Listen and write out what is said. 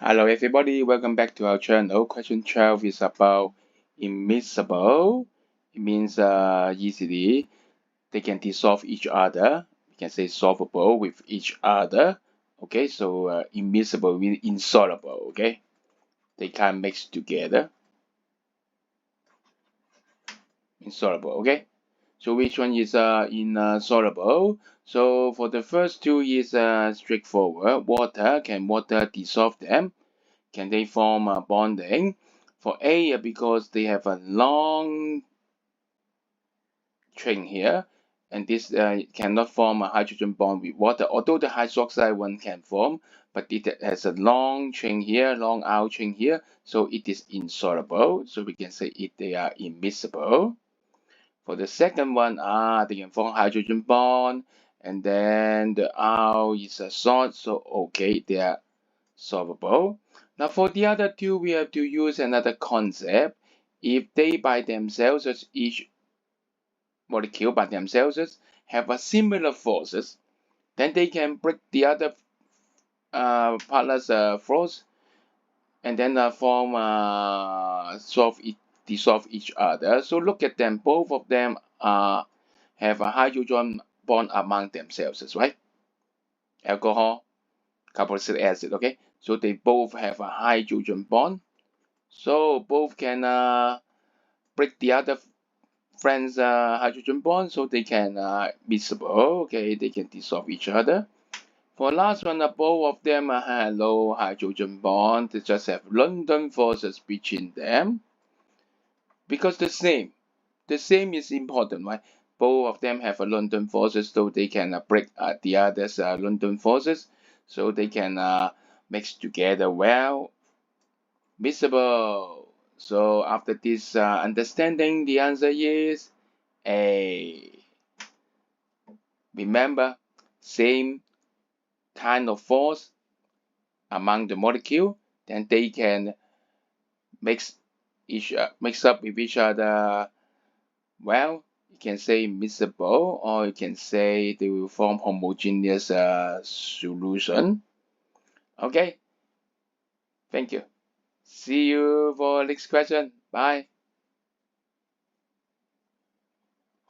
Hello everybody, welcome back to our channel. Question 12 is about immiscible. It means easily they can dissolve each other. We can say solvable with each other. Okay, so immiscible means insoluble. Okay, they can't mix together. Insoluble. Okay, so which one is insoluble? So for the first two is straightforward. Water dissolve them? Can they form a bonding? For A, because they have a long chain here, and this cannot form a hydrogen bond with water, although the hydroxide one can form, but it has a long chain here, long out chain here, so it is insoluble. So we can say they are immiscible. For the second one, they can form hydrogen bond, and then the R is a salt, so okay, they are solvable. Now for the other two, we have to use another concept. If they by themselves, each molecule by themselves have a similar forces, then they can break the other partner's force and then dissolve each other. So look at them, both of them have a hydrogen bond among themselves, right? Alcohol, carboxylic acid, okay? So they both have a hydrogen bond. So both can break the other friend's hydrogen bond, so they can miscible. Okay, they can dissolve each other. For last one, both of them have low hydrogen bond. They just have London forces between them because the same is important, right? Both of them have a London forces, so they can break the other's London forces, so they can mix together well. Miscible. So after this understanding, the answer is A. Remember, same kind of force among the molecule, then they can mix up with each other. Well, you can say miscible, or you can say they will form homogeneous solution. Okay, thank you. See you for next question. Bye.